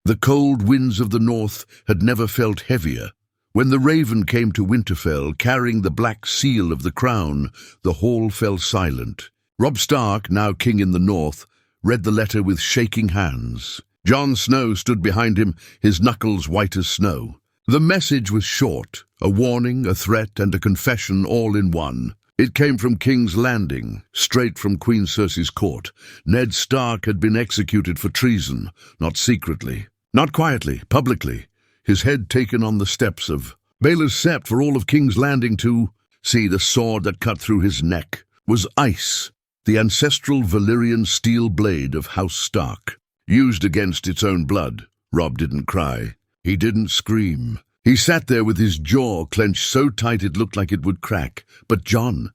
The cold winds of the north had never felt heavier. When the raven came to Winterfell, carrying the black seal of the crown, the hall fell silent. Robb Stark, now king in the north, read the letter with shaking hands. Jon Snow stood behind him, his knuckles white as snow. The message was short, a warning, a threat, and a confession all in one. It came from King's Landing, straight from Queen Cersei's court. Ned Stark had been executed for treason, not secretly, not quietly, publicly. His head taken on the steps of Baelor's Sept for all of King's Landing to see. The sword that cut through his neck was ice, the ancestral Valyrian steel blade of House Stark. Used against its own blood, Robb didn't cry. He didn't scream. He sat there with his jaw clenched so tight it looked like it would crack. But Jon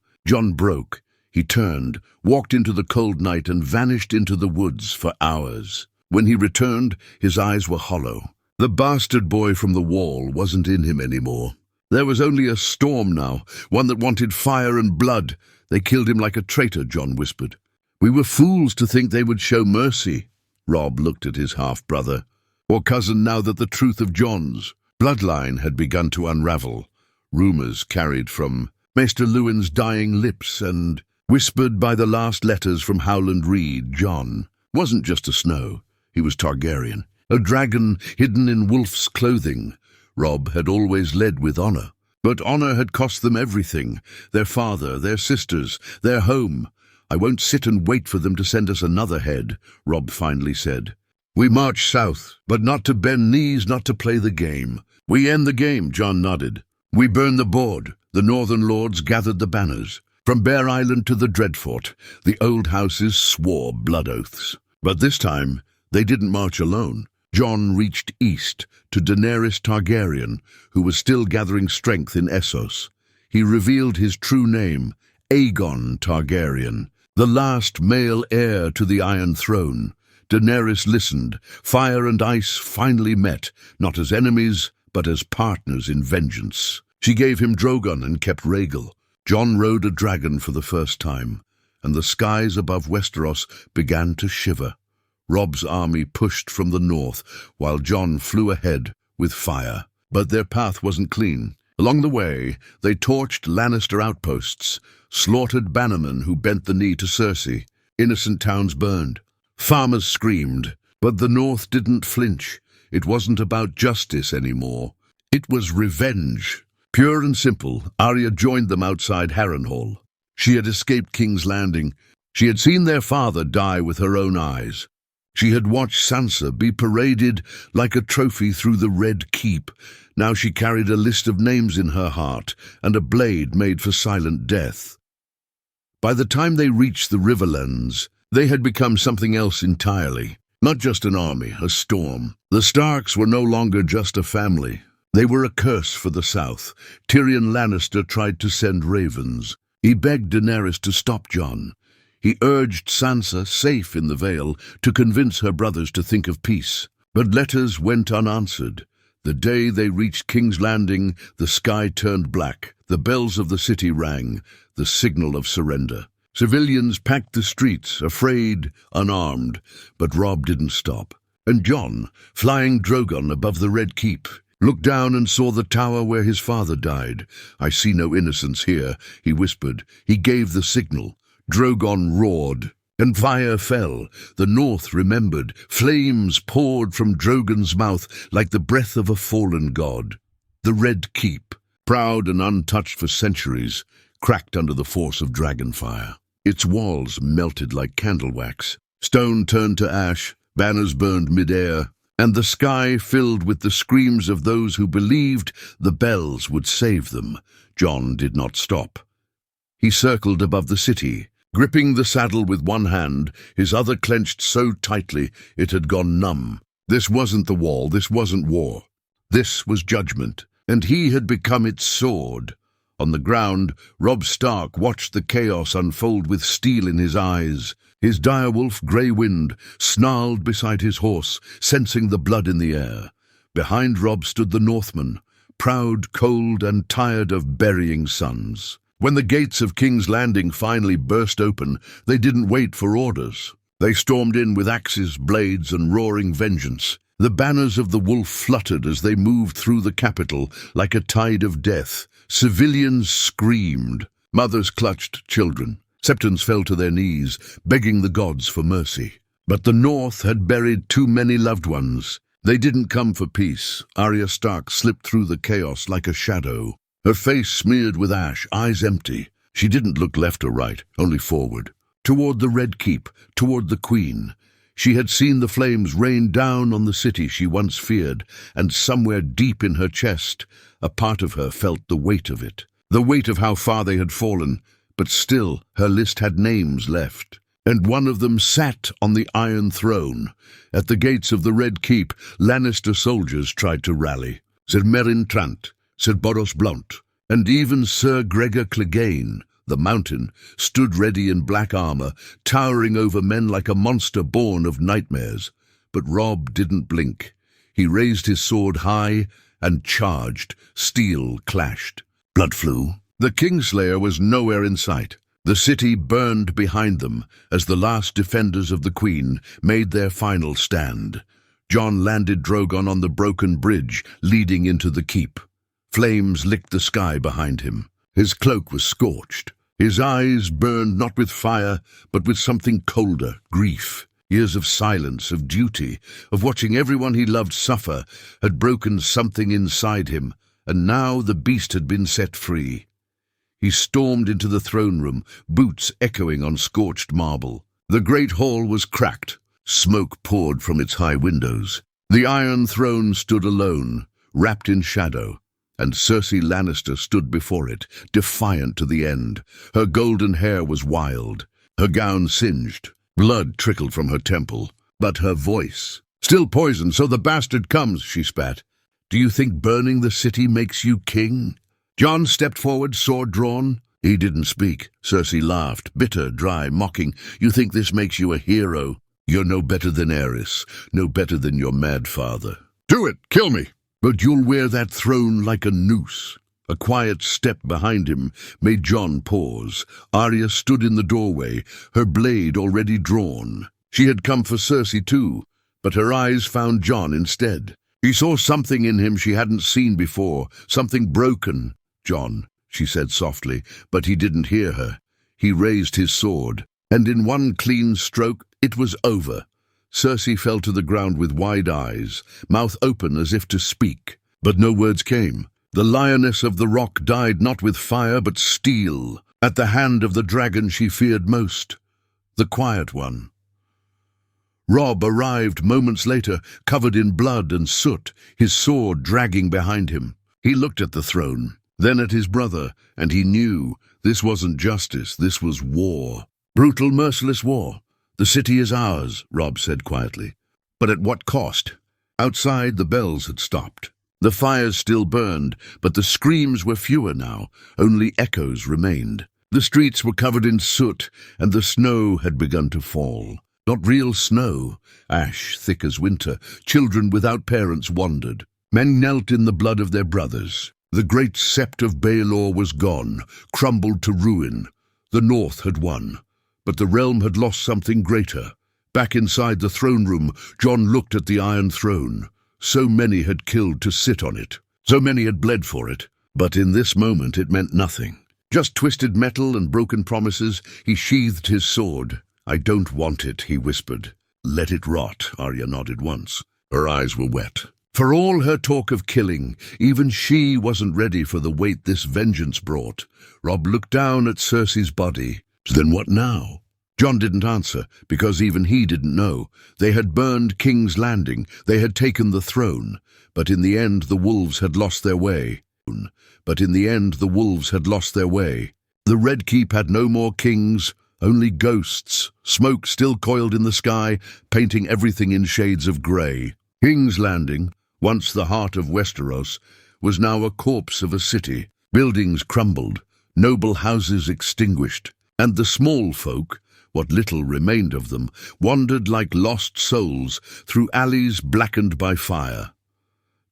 broke. He turned, walked into the cold night and vanished into the woods for hours. When he returned, his eyes were hollow. The bastard boy from the wall wasn't in him anymore. There was only a storm now, one that wanted fire and blood. They killed him like a traitor, Jon whispered. We were fools to think they would show mercy. Robb looked at his half-brother, or cousin, now that the truth of Jon's bloodline had begun to unravel. Rumours carried from Maester Luwin's dying lips and whispered by the last letters from Howland Reed. Jon wasn't just a Snow, he was Targaryen, a dragon hidden in wolf's clothing. Robb had always led with honor, but honor had cost them everything, their father, their sisters, their home. I won't sit and wait for them to send us another head, Robb finally said. We march south, but not to bend knees, not to play the game. We end the game, Jon nodded. We burn the board. The northern lords gathered the banners. From Bear Island to the Dreadfort, the old houses swore blood oaths. But this time, they didn't march alone. Jon reached east to Daenerys Targaryen, who was still gathering strength in Essos. He revealed his true name, Aegon Targaryen, the last male heir to the Iron Throne. Daenerys listened. Fire and ice finally met, not as enemies, but as partners in vengeance. She gave him Drogon and kept Rhaegal. Jon rode a dragon for the first time, and the skies above Westeros began to shiver. Robb's army pushed from the north, while Jon flew ahead with fire. But their path wasn't clean. Along the way, they torched Lannister outposts, slaughtered bannermen who bent the knee to Cersei. Innocent towns burned. Farmers screamed, but the north didn't flinch. It wasn't about justice anymore. It was revenge. Pure and simple, Arya joined them outside Harrenhal. She had escaped King's Landing. She had seen their father die with her own eyes. She had watched Sansa be paraded like a trophy through the Red Keep. Now she carried a list of names in her heart and a blade made for silent death. By the time they reached the Riverlands, they had become something else entirely. Not just an army, a storm. The Starks were no longer just a family. They were a curse for the South. Tyrion Lannister tried to send ravens. He begged Daenerys to stop Jon. He urged Sansa, safe in the Vale, to convince her brothers to think of peace. But letters went unanswered. The day they reached King's Landing, the sky turned black. The bells of the city rang, the signal of surrender. Civilians packed the streets, afraid, unarmed. But Robb didn't stop. And Jon, flying Drogon above the Red Keep, looked down and saw the tower where his father died. I see no innocence here, he whispered. He gave the signal. Drogon roared, and fire fell. The north remembered. Flames poured from Drogon's mouth like the breath of a fallen god. The Red Keep, proud and untouched for centuries, cracked under the force of dragonfire. Its walls melted like candle wax. Stone turned to ash, banners burned midair, and the sky filled with the screams of those who believed the bells would save them. Jon did not stop. He circled above the city, gripping the saddle with one hand, his other clenched so tightly it had gone numb. This wasn't the wall, this wasn't war. This was judgment, and he had become its sword. On the ground, Robb Stark watched the chaos unfold with steel in his eyes. His direwolf, Grey Wind, snarled beside his horse, sensing the blood in the air. Behind Robb stood the Northmen, proud, cold, and tired of burying sons. When the gates of King's Landing finally burst open, they didn't wait for orders. They stormed in with axes, blades, and roaring vengeance. The banners of the wolf fluttered as they moved through the capital like a tide of death. Civilians screamed. Mothers clutched children. Septons fell to their knees, begging the gods for mercy. But the North had buried too many loved ones. They didn't come for peace. Arya Stark slipped through the chaos like a shadow. Her face smeared with ash, eyes empty. She didn't look left or right, only forward. Toward the Red Keep, toward the Queen. She had seen the flames rain down on the city she once feared, and somewhere deep in her chest, a part of her felt the weight of it. The weight of how far they had fallen, but still her list had names left. And one of them sat on the Iron Throne. At the gates of the Red Keep, Lannister soldiers tried to rally. Sir Meryn Trant, Sir Boros Blount, and even Sir Gregor Clegane, the Mountain, stood ready in black armor, towering over men like a monster born of nightmares. But Robb didn't blink. He raised his sword high and charged. Steel clashed. Blood flew. The Kingslayer was nowhere in sight. The city burned behind them as the last defenders of the Queen made their final stand. Jon landed Drogon on the broken bridge leading into the keep. Flames licked the sky behind him. His cloak was scorched. His eyes burned not with fire, but with something colder, grief. Years of silence, of duty, of watching everyone he loved suffer, had broken something inside him, and now the beast had been set free. He stormed into the throne room, boots echoing on scorched marble. The great hall was cracked. Smoke poured from its high windows. The Iron Throne stood alone, wrapped in shadow, and Cersei Lannister stood before it, defiant to the end. Her golden hair was wild, her gown singed. Blood trickled from her temple, but her voice, "Still poisoned, so the bastard comes," she spat. "Do you think burning the city makes you king?" Jon stepped forward, sword drawn. He didn't speak. Cersei laughed, bitter, dry, mocking. "You think this makes you a hero? You're no better than Aerys, no better than your mad father. Do it! Kill me! But you'll wear that throne like a noose." A quiet step behind him made Jon pause. Arya stood in the doorway, her blade already drawn. She had come for Cersei too, but her eyes found Jon instead. She saw something in him she hadn't seen before, something broken. "Jon," she said softly, but he didn't hear her. He raised his sword, and in one clean stroke it was over. Cersei fell to the ground with wide eyes, mouth open as if to speak, but no words came. The lioness of the rock died not with fire but steel, at the hand of the dragon she feared most, the Quiet One. Robb arrived moments later, covered in blood and soot, his sword dragging behind him. He looked at the throne, then at his brother, and he knew this wasn't justice, this was war. Brutal, merciless war. "The city is ours," Robb said quietly. "But at what cost?" Outside, the bells had stopped. The fires still burned, but the screams were fewer now. Only echoes remained. The streets were covered in soot, and the snow had begun to fall. Not real snow, ash thick as winter. Children without parents wandered. Men knelt in the blood of their brothers. The great sept of Baelor was gone, crumbled to ruin. The North had won, but the realm had lost something greater. Back inside the throne room, Jon looked at the Iron Throne. So many had killed to sit on it. So many had bled for it. But in this moment it meant nothing. Just twisted metal and broken promises. He sheathed his sword. "I don't want it," he whispered. "Let it rot," Arya nodded once. Her eyes were wet. For all her talk of killing, even she wasn't ready for the weight this vengeance brought. Robb looked down at Cersei's body. Then what now? Jon didn't answer, because even he didn't know. They had burned King's Landing, they had taken the throne, but in the end the wolves had lost their way. The Red Keep had no more kings, only ghosts. Smoke still coiled in the sky, painting everything in shades of grey. King's Landing, once the heart of Westeros, was now a corpse of a city. Buildings crumbled, noble houses extinguished, and the small folk, what little remained of them, wandered like lost souls through alleys blackened by fire.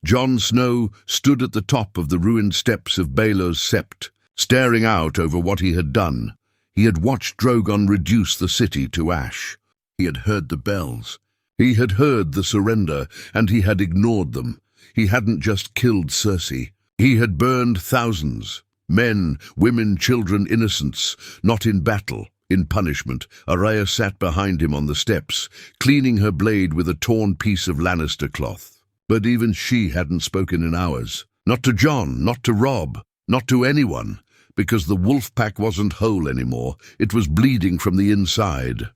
Jon Snow stood at the top of the ruined steps of Baelor's Sept, staring out over what he had done. He had watched Drogon reduce the city to ash. He had heard the bells. He had heard the surrender, and he had ignored them. He hadn't just killed Cersei. He had burned thousands. Men, women, children, innocents, not in battle, in punishment. Arya sat behind him on the steps, cleaning her blade with a torn piece of Lannister cloth. But even she hadn't spoken in hours. Not to Jon, not to Robb, not to anyone, because the wolf pack wasn't whole anymore. It was bleeding from the inside.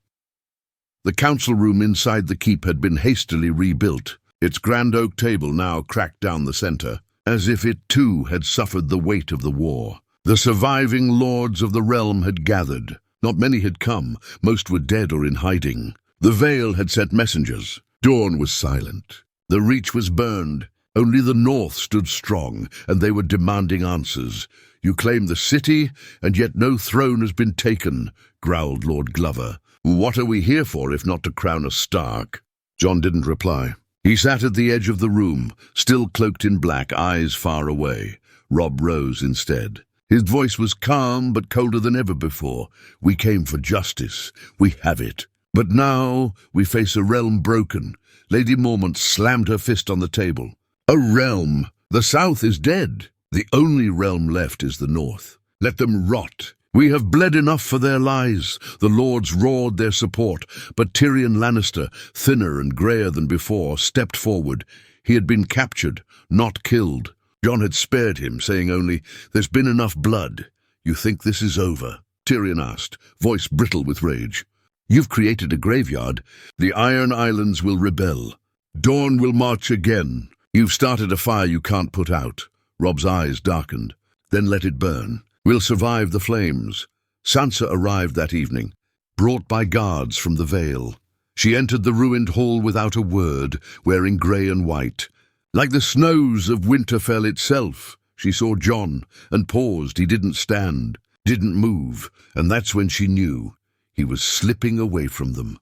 The council room inside the keep had been hastily rebuilt, its grand oak table now cracked down the center, as if it too had suffered the weight of the war. The surviving lords of the realm had gathered. Not many had come, most were dead or in hiding. The Vale had sent messengers. Dawn was silent. The Reach was burned. Only the North stood strong, and they were demanding answers. "You claim the city, and yet no throne has been taken," growled Lord Glover. "What are we here for if not to crown a Stark?" Jon didn't reply. He sat at the edge of the room, still cloaked in black, eyes far away. Robb rose instead. His voice was calm but colder than ever before. "We came for justice. We have it. But now we face a realm broken." Lady Mormont slammed her fist on the table. "A realm! The South is dead. The only realm left is the North. Let them rot. We have bled enough for their lies." The lords roared their support, but Tyrion Lannister, thinner and greyer than before, stepped forward. He had been captured, not killed. Jon had spared him, saying only, "There's been enough blood." "You think this is over?" Tyrion asked, voice brittle with rage. "You've created a graveyard. The Iron Islands will rebel. Dawn will march again. You've started a fire you can't put out." Robb's eyes darkened. "Then let it burn. We'll survive the flames." Sansa arrived that evening, brought by guards from the Vale. She entered the ruined hall without a word, wearing grey and white. Like the snows of Winterfell itself, she saw Jon and paused. He didn't stand, didn't move, and that's when she knew he was slipping away from them.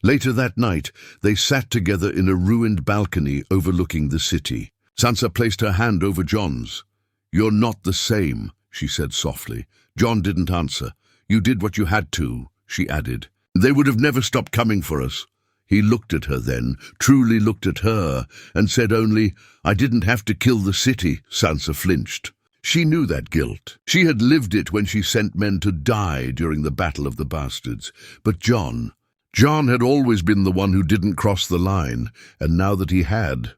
Later that night, they sat together in a ruined balcony overlooking the city. Sansa placed her hand over Jon's. "You're not the same," she said softly. Jon didn't answer. "You did what you had to," she added. "They would have never stopped coming for us." He looked at her then, truly looked at her, and said only, "I didn't have to kill the city." Sansa flinched. She knew that guilt. She had lived it when she sent men to die during the Battle of the Bastards. But Jon had always been the one who didn't cross the line, and now that he had,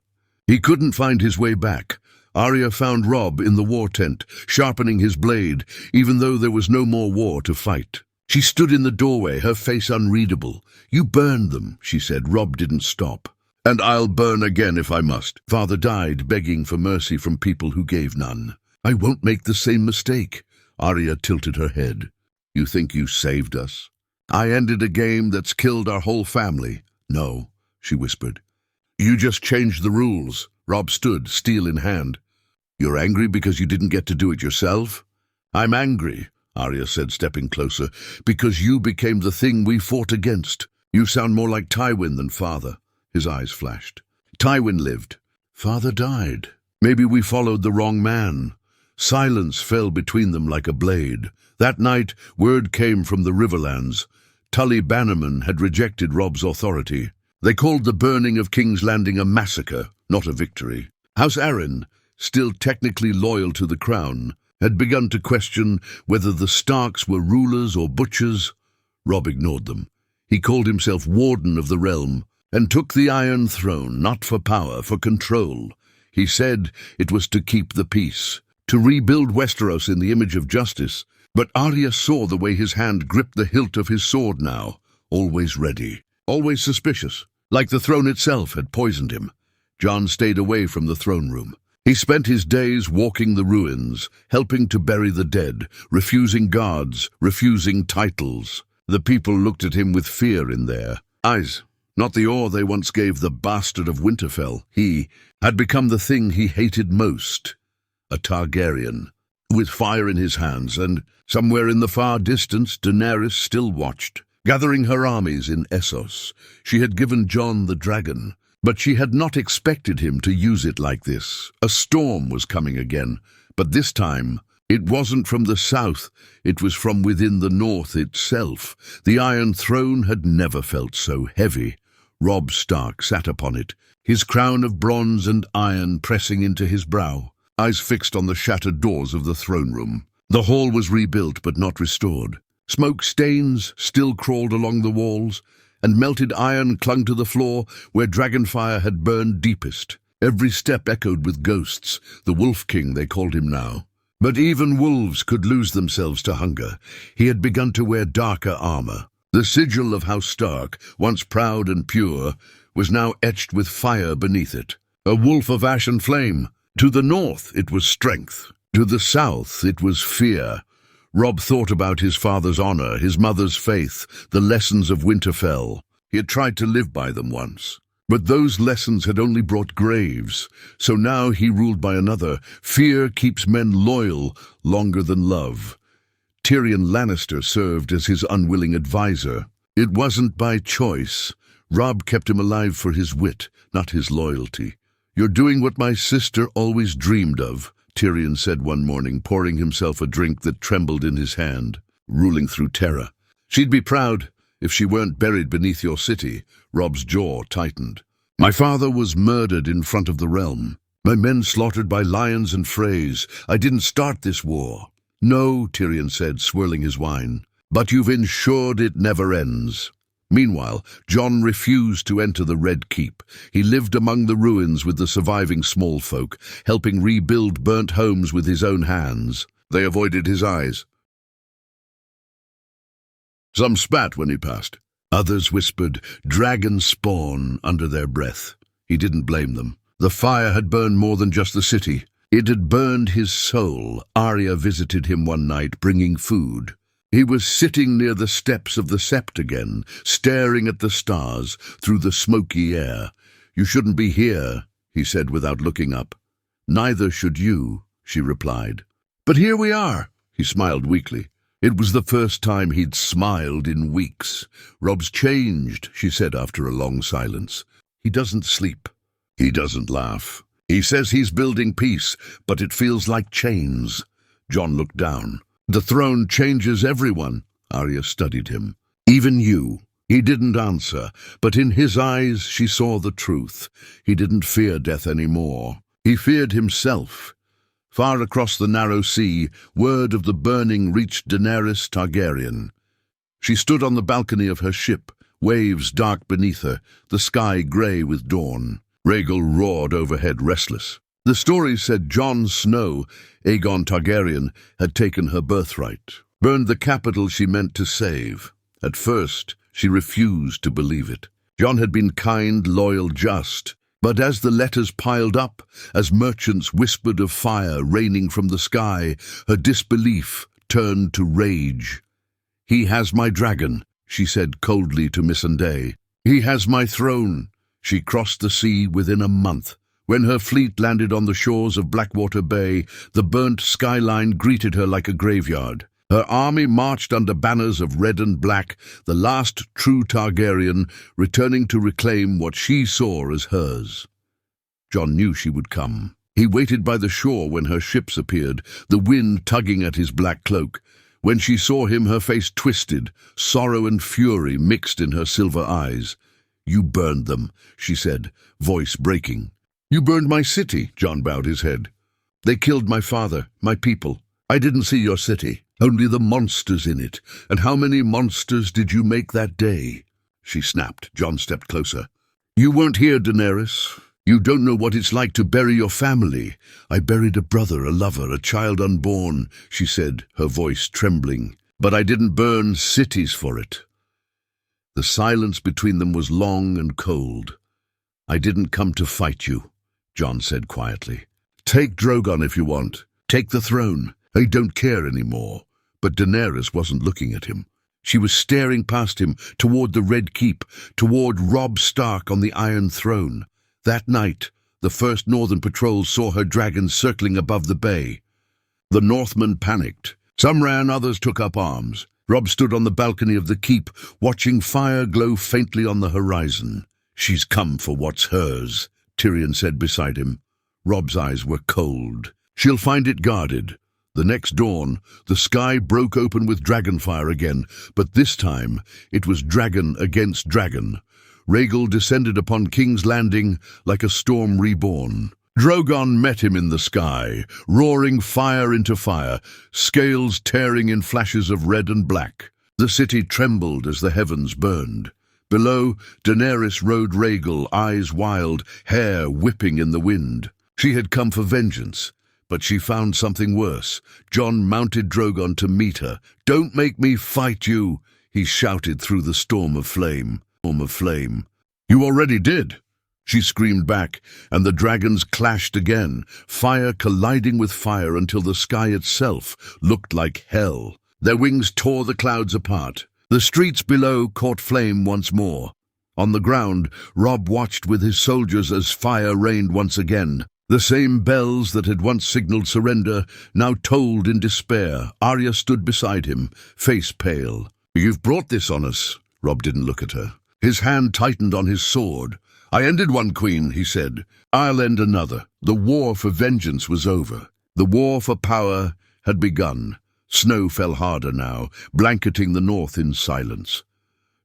he couldn't find his way back. Arya found Robb in the war tent, sharpening his blade, even though there was no more war to fight. She stood in the doorway, her face unreadable. "You burned them," she said. Robb didn't stop. "And I'll burn again if I must." Father died begging for mercy from people who gave none. "I won't make the same mistake." Arya tilted her head. "You think you saved us?" "I ended a game that's killed our whole family." "No," she whispered. "You just changed the rules." Robb stood, steel in hand. "You're angry because you didn't get to do it yourself?" "I'm angry," Arya said, stepping closer, "because you became the thing we fought against. You sound more like Tywin than Father." His eyes flashed. "Tywin lived. Father died. Maybe we followed the wrong man." Silence fell between them like a blade. That night, word came from the Riverlands. Tully Bannerman had rejected Robb's authority. They called the burning of King's Landing a massacre, not a victory. House Arryn, still technically loyal to the crown, had begun to question whether the Starks were rulers or butchers. Robb ignored them. He called himself Warden of the Realm, and took the Iron Throne, not for power, for control. He said it was to keep the peace, to rebuild Westeros in the image of justice. But Arya saw the way his hand gripped the hilt of his sword now, always ready, always suspicious, like the throne itself had poisoned him. Jon stayed away from the throne room. He spent his days walking the ruins, helping to bury the dead, refusing guards, refusing titles. The people looked at him with fear in their eyes, not the awe they once gave the bastard of Winterfell. He had become the thing he hated most, a Targaryen, with fire in his hands, and somewhere in the far distance Daenerys still watched, gathering her armies in Essos. She had given Jon the dragon, but she had not expected him to use it like this. A storm was coming again, but this time it wasn't from the south, it was from within the north itself. The Iron Throne had never felt so heavy. Robb Stark sat upon it, his crown of bronze and iron pressing into his brow, eyes fixed on the shattered doors of the throne room. The hall was rebuilt but not restored. Smoke stains still crawled along the walls, and melted iron clung to the floor where dragonfire had burned deepest. Every step echoed with ghosts, the Wolf King they called him now. But even wolves could lose themselves to hunger. He had begun to wear darker armor. The sigil of House Stark, once proud and pure, was now etched with fire beneath it. A wolf of ash and flame. To the north it was strength. To the south it was fear. Robb thought about his father's honor, his mother's faith, the lessons of Winterfell. He had tried to live by them once. But those lessons had only brought graves, so now he ruled by another. Fear keeps men loyal longer than love. Stark-Lannister served as his unwilling advisor. It wasn't by choice. Robb kept him alive for his wit, not his loyalty. "You're doing what my sister always dreamed of," Tyrion said one morning, pouring himself a drink that trembled in his hand, ruling through terror. "She'd be proud if she weren't buried beneath your city." Robb's jaw tightened. "My father was murdered in front of the realm. My men slaughtered by lions and Freys. I didn't start this war." "No," Tyrion said, swirling his wine, "but you've ensured it never ends." Meanwhile, Jon refused to enter the Red Keep. He lived among the ruins with the surviving small folk, helping rebuild burnt homes with his own hands. They avoided his eyes. Some spat when he passed. Others whispered, "Dragon spawn," under their breath. He didn't blame them. The fire had burned more than just the city. It had burned his soul. Arya visited him one night, bringing food. He was sitting near the steps of the Sept again, staring at the stars through the smoky air. "You shouldn't be here," he said without looking up. "Neither should you," she replied. "But here we are," he smiled weakly. It was the first time he'd smiled in weeks. "Robb's changed," she said after a long silence. "He doesn't sleep. He doesn't laugh. He says he's building peace, but it feels like chains." Jon looked down. "The throne changes everyone." Arya studied him. "Even you." He didn't answer, but in his eyes she saw the truth. He didn't fear death anymore. He feared himself. Far across the narrow sea, word of the burning reached Daenerys Targaryen. She stood on the balcony of her ship, waves dark beneath her, the sky grey with dawn. Rhaegal roared overhead, restless. The story said Jon Snow, Aegon Targaryen, had taken her birthright, burned the capital she meant to save. At first, she refused to believe it. Jon had been kind, loyal, just. But as the letters piled up, as merchants whispered of fire raining from the sky, her disbelief turned to rage. "He has my dragon," she said coldly to Missandei. "He has my throne." She crossed the sea within a month. When her fleet landed on the shores of Blackwater Bay, the burnt skyline greeted her like a graveyard. Her army marched under banners of red and black, the last true Targaryen returning to reclaim what she saw as hers. Jon knew she would come. He waited by the shore when her ships appeared, the wind tugging at his black cloak. When she saw him, her face twisted, sorrow and fury mixed in her silver eyes. "You burned them," she said, voice breaking. "You burned my city," Jon bowed his head. "They killed my father, my people. I didn't see your city. Only the monsters in it. And how many monsters did you make that day?" She snapped. Jon stepped closer. "You weren't here, Daenerys. You don't know what it's like to bury your family. I buried a brother, a lover, a child unborn," she said, her voice trembling. "But I didn't burn cities for it." The silence between them was long and cold. "I didn't come to fight you," Jon said quietly. "Take Drogon if you want. Take the throne. I don't care anymore." But Daenerys wasn't looking at him. She was staring past him, toward the Red Keep, toward Robb Stark on the Iron Throne. That night, the first Northern patrol saw her dragon circling above the bay. The Northmen panicked. Some ran, others took up arms. Robb stood on the balcony of the keep, watching fire glow faintly on the horizon. "She's come for what's hers," Tyrion said beside him. Robb's eyes were cold. "She'll find it guarded." The next dawn, the sky broke open with dragonfire again, but this time it was dragon against dragon. Rhaegal descended upon King's Landing like a storm reborn. Drogon met him in the sky, roaring fire into fire, scales tearing in flashes of red and black. The city trembled as the heavens burned. Below, Daenerys rode Rhaegal, eyes wild, hair whipping in the wind. She had come for vengeance, but she found something worse. Jon mounted Drogon to meet her. "Don't make me fight you," he shouted through the storm of flame. "You already did," she screamed back, and the dragons clashed again, fire colliding with fire until the sky itself looked like hell. Their wings tore the clouds apart. The streets below caught flame once more. On the ground, Robb watched with his soldiers as fire rained once again. The same bells that had once signaled surrender now tolled in despair. Arya stood beside him, face pale. "You've brought this on us." Robb didn't look at her. His hand tightened on his sword. "I ended one, Queen," he said. "I'll end another." The war for vengeance was over. The war for power had begun. Snow fell harder now, blanketing the north in silence.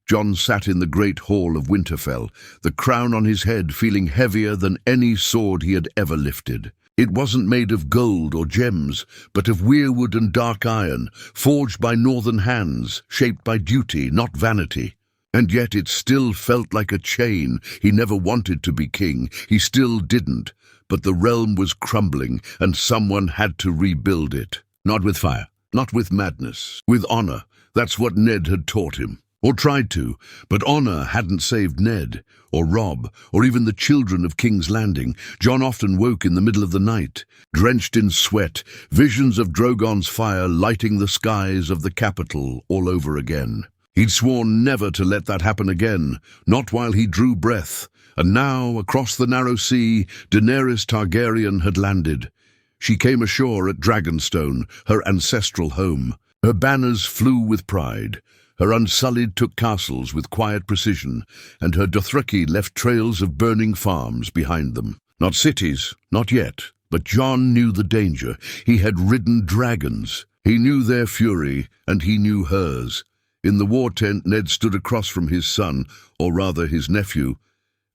Jon sat in the great hall of Winterfell, the crown on his head feeling heavier than any sword he had ever lifted. It wasn't made of gold or gems, but of weirwood and dark iron, forged by northern hands, shaped by duty, not vanity. And yet it still felt like a chain. He never wanted to be king. He still didn't. But the realm was crumbling, and someone had to rebuild it. Not with fire, not with madness, with honor. That's what Ned had taught him. Or tried to, but honor hadn't saved Ned, or Robb, or even the children of King's Landing. Jon often woke in the middle of the night, drenched in sweat, visions of Drogon's fire lighting the skies of the capital all over again. He'd sworn never to let that happen again, not while he drew breath. And now, across the narrow sea, Daenerys Targaryen had landed. She came ashore at Dragonstone, her ancestral home. Her banners flew with pride. Her Unsullied took castles with quiet precision, and her Dothraki left trails of burning farms behind them. Not cities, not yet, but Jon knew the danger. He had ridden dragons. He knew their fury, and he knew hers. In the war tent, Ned stood across from his son, or rather his nephew,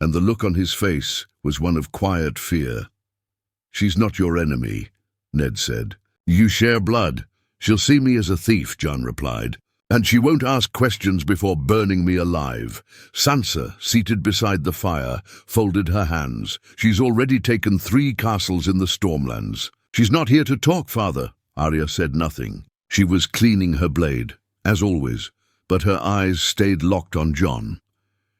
and the look on his face was one of quiet fear. "She's not your enemy," Ned said. "You share blood. She'll see me as a thief," Jon replied. "And she won't ask questions before burning me alive." Sansa, seated beside the fire, folded her hands. "She's already taken 3 castles in the Stormlands." "She's not here to talk, father." Arya said nothing. She was cleaning her blade, as always, but her eyes stayed locked on Jon.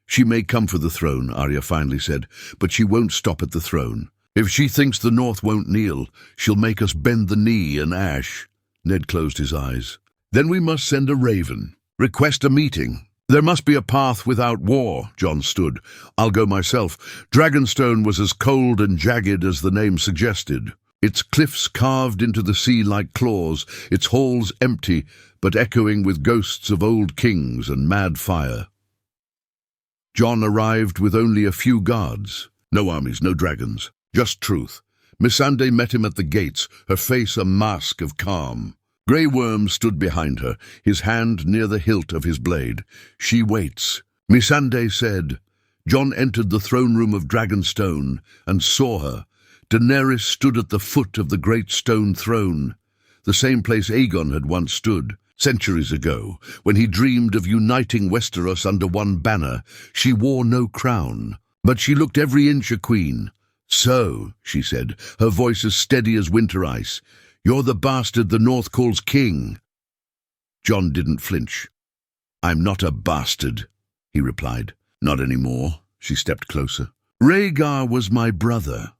"She may come for the throne," Arya finally said, "but she won't stop at the throne. If she thinks the North won't kneel, she'll make us bend the knee in ash." Ned closed his eyes. "Then we must send a raven. Request a meeting. There must be a path without war." Jon stood. "I'll go myself." Dragonstone was as cold and jagged as the name suggested. Its cliffs carved into the sea like claws, its halls empty, but echoing with ghosts of old kings and mad fire. Jon arrived with only a few guards. No armies, no dragons, just truth. Missandei met him at the gates, her face a mask of calm. Grey Worm stood behind her, his hand near the hilt of his blade. "She waits." Missandei said. Jon entered the throne room of Dragonstone and saw her. Daenerys stood at the foot of the great stone throne, the same place Aegon had once stood, centuries ago, when he dreamed of uniting Westeros under one banner. She wore no crown, but she looked every inch a queen. "So," she said, her voice as steady as winter ice, "you're the bastard the North calls king." Jon didn't flinch. "I'm not a bastard," he replied. "Not anymore." She stepped closer. "Rhaegar was my brother,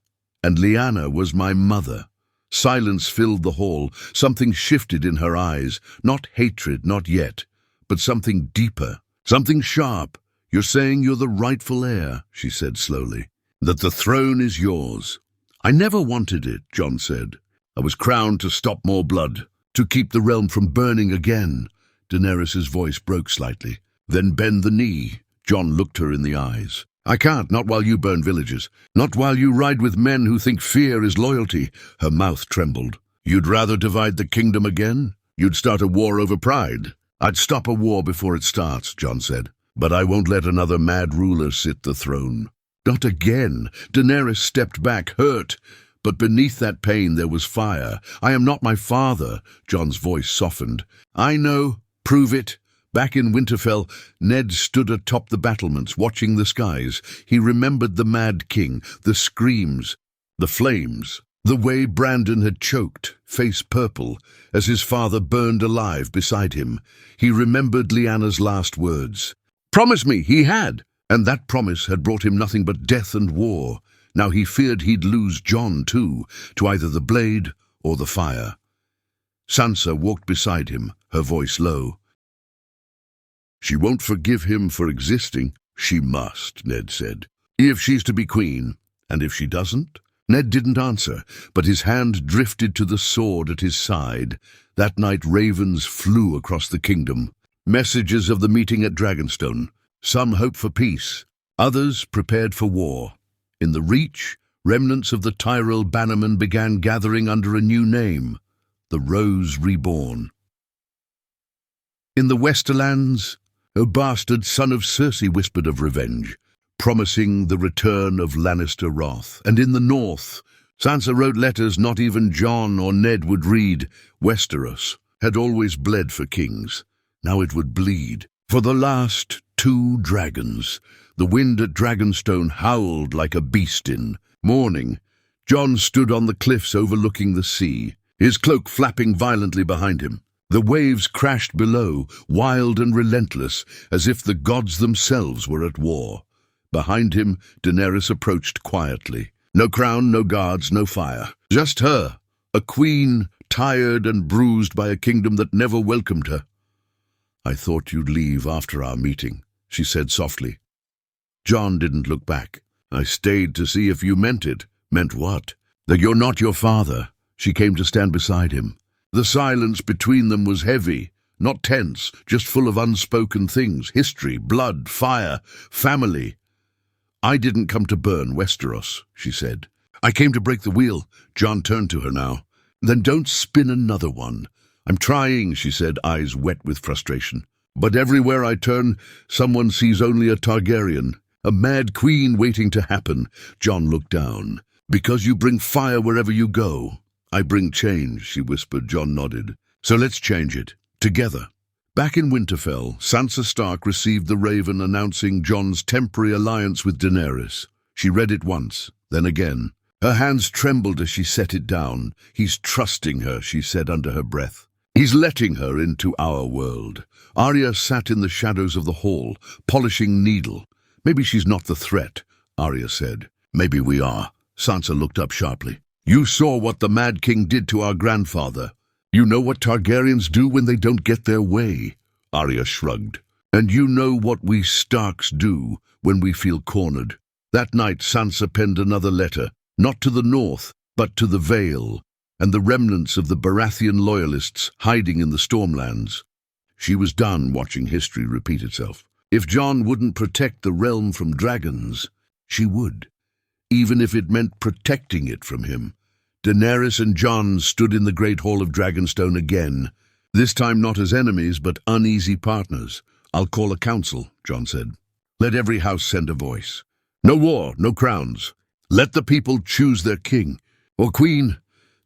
and Lyanna was my mother." Silence filled the hall. Something shifted in her eyes. Not hatred, not yet, but something deeper, something sharp. "You're saying you're the rightful heir," she said slowly. "That the throne is yours." "I never wanted it," Jon said. "I was crowned to stop more blood, to keep the realm from burning again." Daenerys' voice broke slightly. "Then bend the knee." Jon looked her in the eyes. "I can't, not while you burn villages. Not while you ride with men who think fear is loyalty." Her mouth trembled. "You'd rather divide the kingdom again? You'd start a war over pride?" "I'd stop a war before it starts," Jon said. But I won't let another mad ruler sit the throne. Not again. Daenerys stepped back, hurt. But beneath that pain there was fire. I am not my father. Jon's voice softened. I know. Prove it. Back in Winterfell, Ned stood atop the battlements, watching the skies. He remembered the Mad King, the screams, the flames, the way Brandon had choked, face purple, as his father burned alive beside him. He remembered Lyanna's last words. Promise me, he had! And that promise had brought him nothing but death and war. Now he feared he'd lose Jon too, to either the blade or the fire. Sansa walked beside him, her voice low. She won't forgive him for existing. She must, Ned said. If she's to be queen, and if she doesn't? Ned didn't answer, but his hand drifted to the sword at his side. That night ravens flew across the kingdom. Messages of the meeting at Dragonstone. Some hope for peace, others prepared for war. In the Reach, remnants of the Tyrell bannermen began gathering under a new name, the Rose Reborn. In the Westerlands, a bastard son of Cersei whispered of revenge, promising the return of Lannister wrath. And in the north, Sansa wrote letters not even Jon or Ned would read. Westeros had always bled for kings. Now it would bleed for the last 2 dragons. The wind at Dragonstone howled like a beast in mourning. Jon stood on the cliffs overlooking the sea, his cloak flapping violently behind him. The waves crashed below, wild and relentless, as if the gods themselves were at war. Behind him, Daenerys approached quietly. No crown, no guards, no fire. Just her, a queen, tired and bruised by a kingdom that never welcomed her. I thought you'd leave after our meeting, she said softly. Jon didn't look back. I stayed to see if you meant it. Meant what? That you're not your father. She came to stand beside him. The silence between them was heavy, not tense, just full of unspoken things. History, blood, fire, family. I didn't come to burn Westeros, she said. I came to break the wheel. Jon turned to her now. Then don't spin another one. I'm trying, she said, eyes wet with frustration. But everywhere I turn, someone sees only a Targaryen, a mad queen waiting to happen. Jon looked down. Because you bring fire wherever you go. I bring change, she whispered. Jon nodded. So let's change it. Together. Back in Winterfell, Sansa Stark received the raven announcing Jon's temporary alliance with Daenerys. She read it once, then again. Her hands trembled as she set it down. He's trusting her, she said under her breath. He's letting her into our world. Arya sat in the shadows of the hall, polishing needle. Maybe she's not the threat, Arya said. Maybe we are. Sansa looked up sharply. You saw what the Mad King did to our grandfather. You know what Targaryens do when they don't get their way. Arya shrugged. And you know what we Starks do when we feel cornered. That night Sansa penned another letter, not to the north, but to the Vale, and the remnants of the Baratheon loyalists hiding in the Stormlands. She was done watching history repeat itself. If Jon wouldn't protect the realm from dragons, she would, even if it meant protecting it from him. Daenerys and Jon stood in the Great Hall of Dragonstone again, this time not as enemies but uneasy partners. I'll call a council, Jon said. Let every house send a voice. No war, no crowns. Let the people choose their king. Or queen.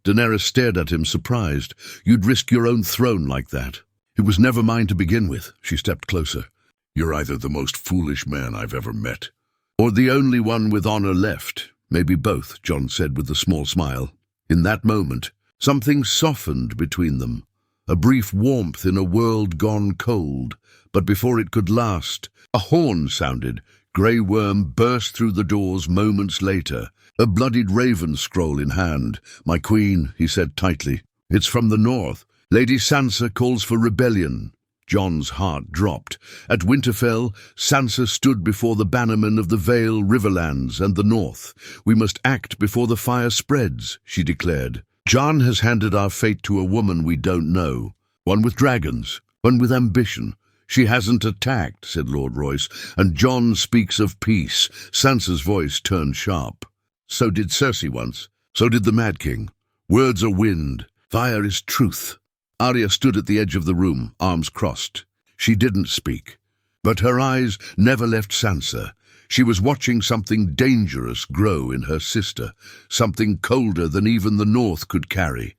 Daenerys stared at him, surprised. You'd risk your own throne like that. It was never mine to begin with. She stepped closer. You're either the most foolish man I've ever met, or the only one with honor left. Maybe both, Jon said with a small smile. In that moment, something softened between them. A brief warmth in a world gone cold. But before it could last, a horn sounded. Grey Worm burst through the doors moments later, a bloodied raven scroll in hand. My queen, he said tightly. It's from the north. Lady Sansa calls for rebellion. Jon's heart dropped. At Winterfell, Sansa stood before the bannermen of the Vale Riverlands and the north. We must act before the fire spreads, she declared. Jon has handed our fate to a woman we don't know. One with dragons, one with ambition. She hasn't attacked, said Lord Royce, and Jon speaks of peace. Sansa's voice turned sharp. So did Cersei once. So did the Mad King. Words are wind. Fire is truth. Arya stood at the edge of the room, arms crossed. She didn't speak. But her eyes never left Sansa. She was watching something dangerous grow in her sister, something colder than even the North could carry.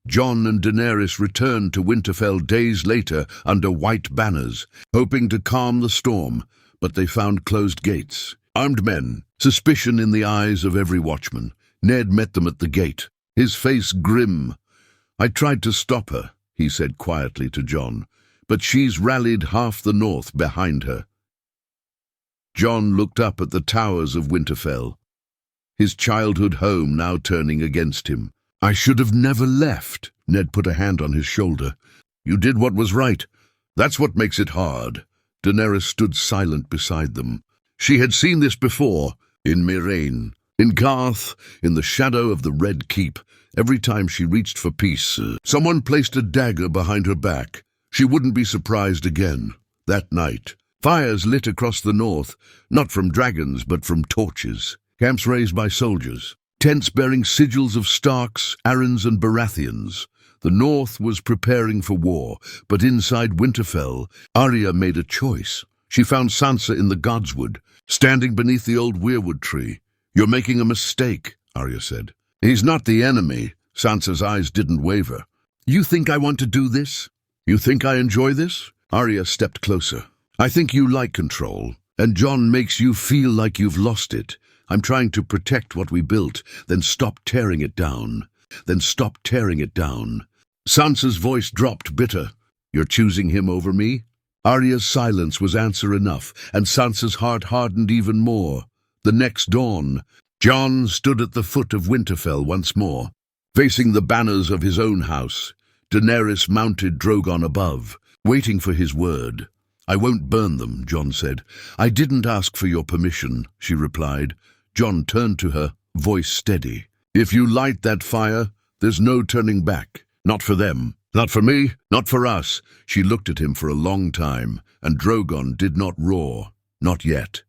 Jon and Daenerys returned to Winterfell days later under white banners, hoping to calm the storm, but they found closed gates. Armed men, suspicion in the eyes of every watchman. Ned met them at the gate, his face grim. "I tried to stop her," he said quietly to Jon, "but she's rallied half the North behind her." Jon looked up at the towers of Winterfell, his childhood home now turning against him. "I should have never left." Ned put a hand on his shoulder. "You did what was right. That's what makes it hard." Daenerys stood silent beside them. She had seen this before, in Miraine, in Garth, in the shadow of the Red Keep. Every time she reached for peace, someone placed a dagger behind her back. She wouldn't be surprised again. That night, fires lit across the North, not from dragons but from torches. Camps raised by soldiers. Tents bearing sigils of Starks, Arryns and Baratheons. The North was preparing for war, but inside Winterfell, Arya made a choice. She found Sansa in the Godswood, standing beneath the old weirwood tree. "You're making a mistake," Arya said. "He's not the enemy." Sansa's eyes didn't waver. "You think I want to do this? You think I enjoy this?" Arya stepped closer. "I think you like control, and Jon makes you feel like you've lost it. I'm trying to protect what we built, then stop tearing it down. Sansa's voice dropped bitter. "You're choosing him over me?" Arya's silence was answer enough, and Sansa's heart hardened even more. The next dawn, Jon stood at the foot of Winterfell once more, facing the banners of his own house. Daenerys mounted Drogon above, waiting for his word. "I won't burn them," Jon said. "I didn't ask for your permission," she replied. Jon turned to her, voice steady. "If you light that fire, there's no turning back. Not for them. Not for me. Not for us." She looked at him for a long time, and Drogon did not roar. Not yet.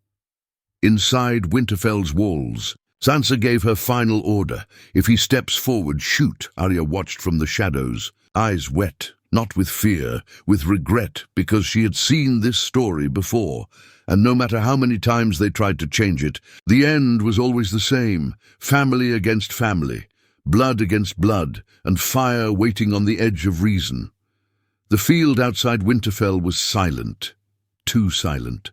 Inside Winterfell's walls, Sansa gave her final order. "If he steps forward, shoot." Arya watched from the shadows, eyes wet, not with fear, with regret, because she had seen this story before. And no matter how many times they tried to change it, the end was always the same. Family against family, blood against blood, and fire waiting on the edge of reason. The field outside Winterfell was silent, too silent.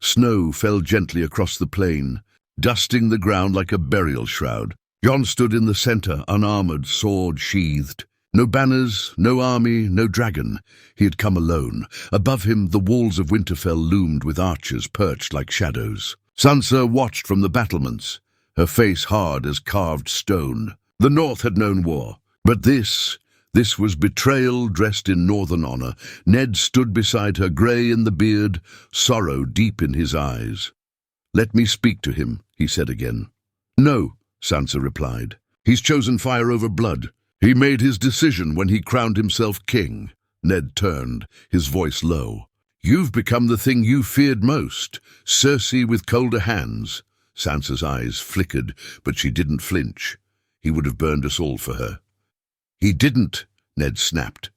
Snow fell gently across the plain, dusting the ground like a burial shroud. Jon stood in the center, unarmored, sword sheathed. No banners, no army, no dragon. He had come alone. Above him, the walls of Winterfell loomed with archers perched like shadows. Sansa watched from the battlements, her face hard as carved stone. The North had known war, but this was betrayal dressed in northern honor. Ned stood beside her, grey in the beard, sorrow deep in his eyes. "Let me speak to him," he said again. "No," Sansa replied. "He's chosen fire over blood. He made his decision when he crowned himself king." Ned turned, his voice low. "You've become the thing you feared most, Cersei with colder hands." Sansa's eyes flickered, but she didn't flinch. "He would have burned us all for her." "He didn't," Ned snapped.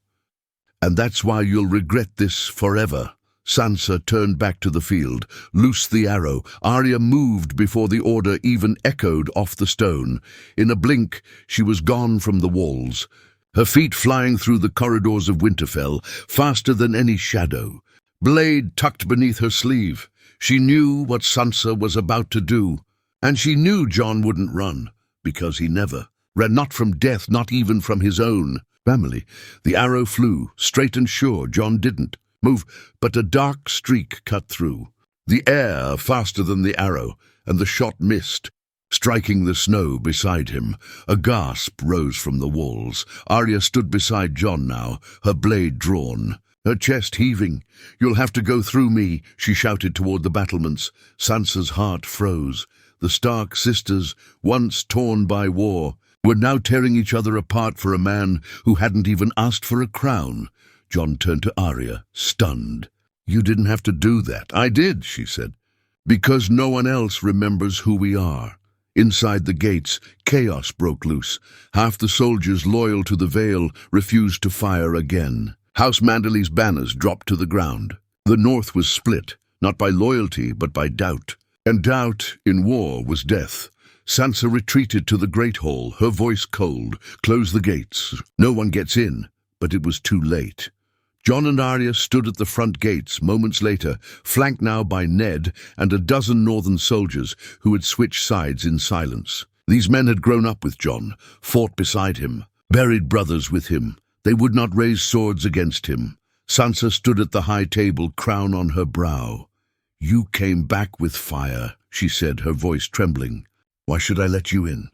"And that's why you'll regret this forever." Sansa turned back to the field, loosed the arrow. Arya moved before the order even echoed off the stone. In a blink, she was gone from the walls, her feet flying through the corridors of Winterfell, faster than any shadow. Blade tucked beneath her sleeve. She knew what Sansa was about to do, and she knew Jon wouldn't run, because he never ran, not from death, not even from his own family. The arrow flew, straight and sure. Jon didn't move, but a dark streak cut through the air faster than the arrow, and the shot missed, striking the snow beside him. A gasp rose from the walls. Arya stood beside Jon now, her blade drawn, her chest heaving. "You'll have to go through me," she shouted toward the battlements. Sansa's heart froze. The Stark sisters, once torn by war, were now tearing each other apart for a man who hadn't even asked for a crown. Jon turned to Arya, stunned. "You didn't have to do that." "I did," she said. "Because no one else remembers who we are." Inside the gates, chaos broke loose. Half the soldiers loyal to the Vale refused to fire again. House Manderly's banners dropped to the ground. The North was split, not by loyalty but by doubt. And doubt in war was death. Sansa retreated to the Great Hall, her voice cold. Close the gates. No one gets in. But it was too late. Jon and Arya stood at the front gates moments later, flanked now by Ned and a dozen northern soldiers who had switched sides in silence. These men had grown up with Jon, fought beside him, buried brothers with him. They would not raise swords against him. Sansa stood at the high table, crown on her brow. "You came back with fire," she said, her voice trembling. "Why should I let you in?"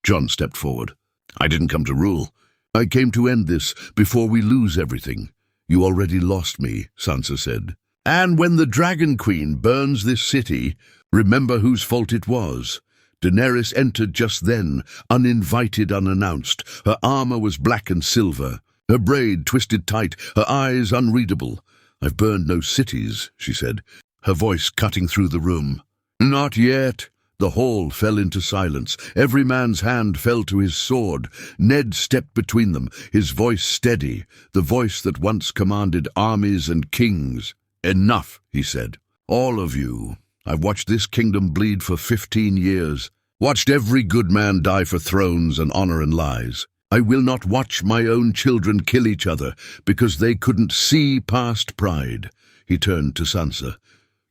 Jon stepped forward. "I didn't come to rule. I came to end this before we lose everything." "You already lost me," Sansa said. "And when the Dragon Queen burns this city, remember whose fault it was." Daenerys entered just then, uninvited, unannounced. Her armor was black and silver, her braid twisted tight, her eyes unreadable. "I've burned no cities," she said, her voice cutting through the room. "Not yet." The hall fell into silence. Every man's hand fell to his sword. Ned stepped between them, his voice steady, the voice that once commanded armies and kings. "Enough," he said. "All of you. I've watched this kingdom bleed for 15 years, watched every good man die for thrones and honor and lies. I will not watch my own children kill each other because they couldn't see past pride." He turned to Sansa.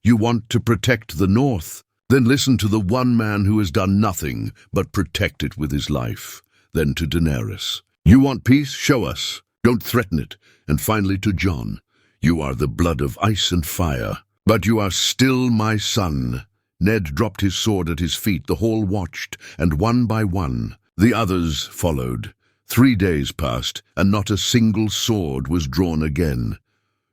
"You want to protect the North? Then listen to the one man who has done nothing but protect it with his life." Then to Daenerys. "You want peace? Show us. Don't threaten it." And finally to Jon. "You are the blood of ice and fire, but you are still my son." Ned dropped his sword at his feet. The hall watched, and one by one, the others followed. 3 days passed, and not a single sword was drawn again.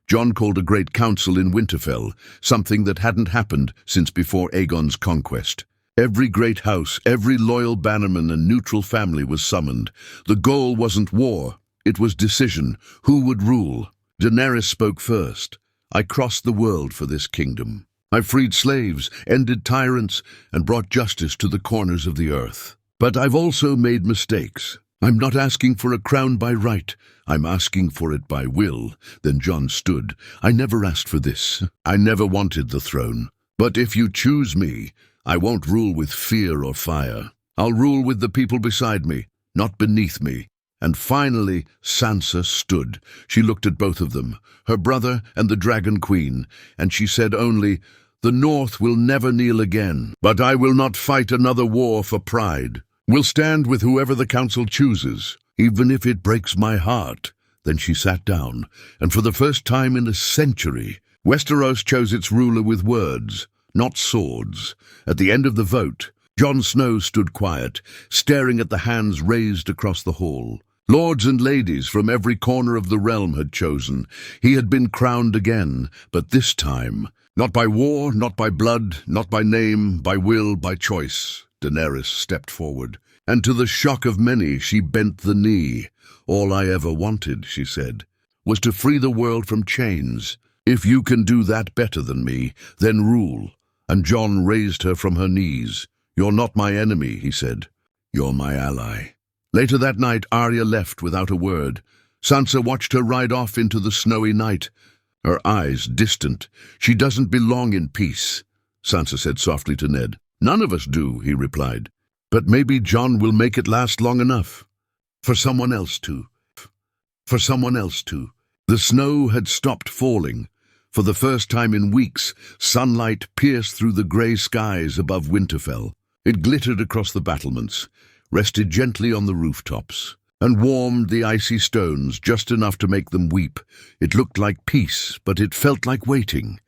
Jon called a great council in Winterfell, something that hadn't happened since before Aegon's conquest. Every great house, every loyal bannerman and neutral family was summoned. The goal wasn't war, it was decision. Who would rule? Daenerys spoke first. "I crossed the world for this kingdom. I freed slaves, ended tyrants, and brought justice to the corners of the earth. But I've also made mistakes. I'm not asking for a crown by right. I'm asking for it by will." Then Jon stood. "I never asked for this. I never wanted the throne. But if you choose me, I won't rule with fear or fire. I'll rule with the people beside me, not beneath me." And finally, Sansa stood. She looked at both of them, her brother and the Dragon Queen, and she said only, "The North will never kneel again, but I will not fight another war for pride. We'll stand with whoever the council chooses, even if it breaks my heart." Then she sat down, and for the first time in a century, Westeros chose its ruler with words, not swords. At the end of the vote, Jon Snow stood quiet, staring at the hands raised across the hall. Lords and ladies from every corner of the realm had chosen. He had been crowned again, but this time, not by war, not by blood, not by name, by will, by choice. Daenerys stepped forward, and to the shock of many, she bent the knee. "All I ever wanted," she said, "was to free the world from chains. If you can do that better than me, then rule." And Jon raised her from her knees. "You're not my enemy," he said. "You're my ally." Later that night, Arya left without a word. Sansa watched her ride off into the snowy night, her eyes distant. "She doesn't belong in peace," Sansa said softly to Ned. "None of us do," he replied. "But maybe Jon will make it last long enough. For someone else to. For someone else to." The snow had stopped falling. For the first time in weeks, sunlight pierced through the grey skies above Winterfell. It glittered across the battlements, rested gently on the rooftops, and warmed the icy stones just enough to make them weep. It looked like peace, but it felt like waiting.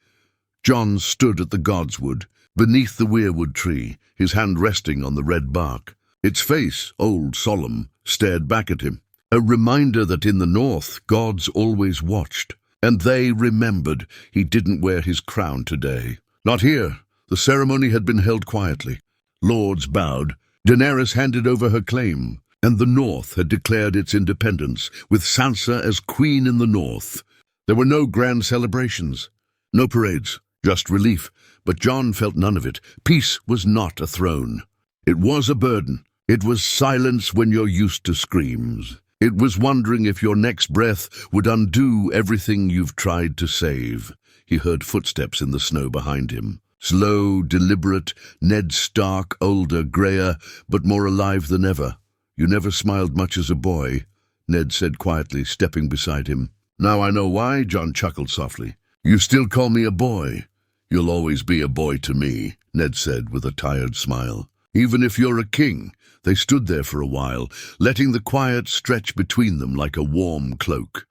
Jon stood at the godswood, beneath the weirwood tree, his hand resting on the red bark. Its face, old, solemn, stared back at him, a reminder that in the North gods always watched, and they remembered he didn't wear his crown today. Not here. The ceremony had been held quietly. Lords bowed. Daenerys handed over her claim, and the North had declared its independence, with Sansa as queen in the North. There were no grand celebrations, no parades, just relief. But Jon felt none of it. Peace was not a throne. It was a burden. It was silence when you're used to screams. It was wondering if your next breath would undo everything you've tried to save. he heard footsteps in the snow behind him. Slow, deliberate, Ned Stark, older, greyer, but more alive than ever. "You never smiled much as a boy," Ned said quietly, stepping beside him. "Now I know why," Jon chuckled softly. "You still call me a boy." "You'll always be a boy to me," Ned said with a tired smile. "Even if you're a king." They stood there for a while, letting the quiet stretch between them like a warm cloak.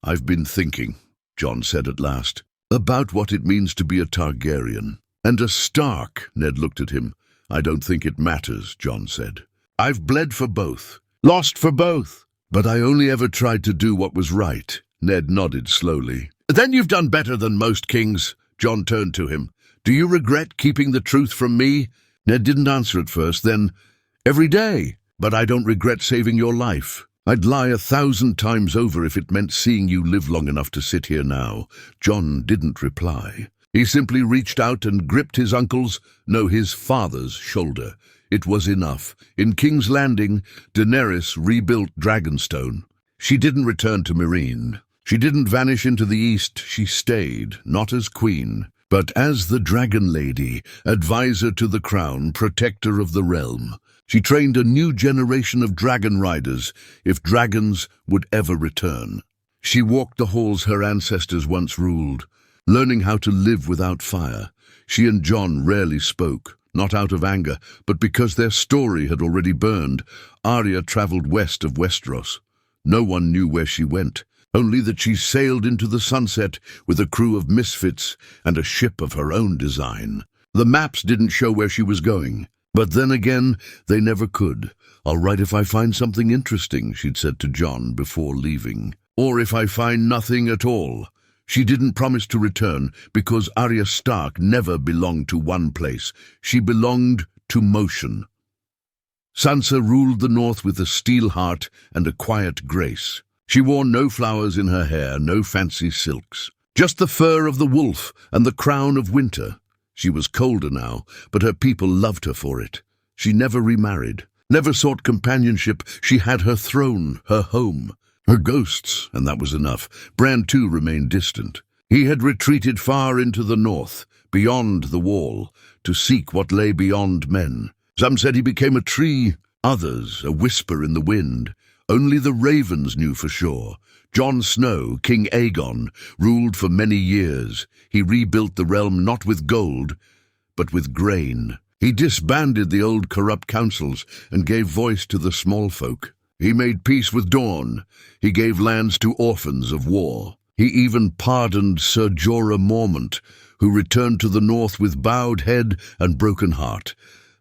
"I've been thinking," Jon said at last, "about what it means to be a Targaryen. And a Stark." Ned looked at him. "I don't think it matters," Jon said. "I've bled for both, lost for both, but I only ever tried to do what was right." Ned nodded slowly. "Then you've done better than most kings." Jon turned to him. "Do you regret keeping the truth from me?" Ned didn't answer at first, then, "Every day. But I don't regret saving your life. I'd lie 1,000 times over if it meant seeing you live long enough to sit here now." Jon didn't reply. He simply reached out and gripped his uncle's, no, his father's shoulder. It was enough. In King's Landing, Daenerys rebuilt Dragonstone. She didn't return to Meereen. She didn't vanish into the east. She stayed, not as queen, but as the Dragon Lady, advisor to the crown, protector of the realm. She trained a new generation of dragon riders, if dragons would ever return. She walked the halls her ancestors once ruled, learning how to live without fire. She and Jon rarely spoke, not out of anger, but because their story had already burned. Arya traveled west of Westeros. No one knew where she went, only that she sailed into the sunset with a crew of misfits and a ship of her own design. The maps didn't show where she was going, but then again, they never could. "I'll write if I find something interesting," she'd said to Jon before leaving. "Or if I find nothing at all." She didn't promise to return, because Arya Stark never belonged to one place. She belonged to motion. Sansa ruled the north with a steel heart and a quiet grace. She wore no flowers in her hair, no fancy silks. Just the fur of the wolf and the crown of winter. She was colder now, but her people loved her for it. She never remarried, never sought companionship. She had her throne, her home, her ghosts, and that was enough. Bran too remained distant. He had retreated far into the north, beyond the wall, to seek what lay beyond men. Some said he became a tree, others a whisper in the wind. Only the ravens knew for sure. Jon Snow, King Aegon, ruled for many years. He rebuilt the realm not with gold, but with grain. He disbanded the old corrupt councils and gave voice to the small folk. He made peace with Dorne. He gave lands to orphans of war. He even pardoned Ser Jorah Mormont, who returned to the north with bowed head and broken heart.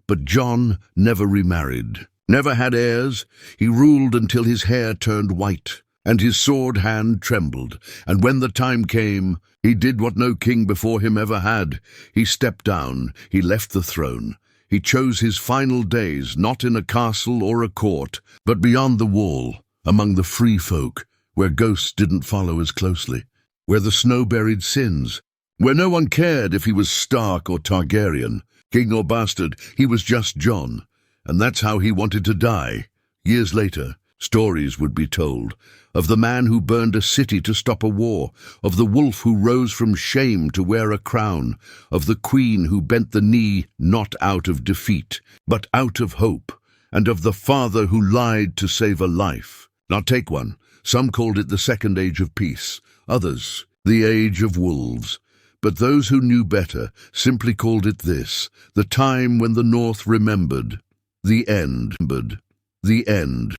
But Jon never remarried, never had heirs. He ruled until his hair turned white and his sword hand trembled. And when the time came, he did what no king before him ever had. He stepped down. He left the throne. He chose his final days, not in a castle or a court, but beyond the wall, among the free folk, where ghosts didn't follow as closely, where the snow buried sins, where no one cared if he was Stark or Targaryen, king or bastard. He was just Jon, and that's how he wanted to die. Years later, stories would be told of the man who burned a city to stop a war, of the wolf who rose from shame to wear a crown, of the queen who bent the knee not out of defeat, but out of hope, and of the father who lied to save a life. Not take one. Some called it the Second Age of Peace, others the Age of Wolves. But those who knew better simply called it this, the time when the North remembered. The end. The end.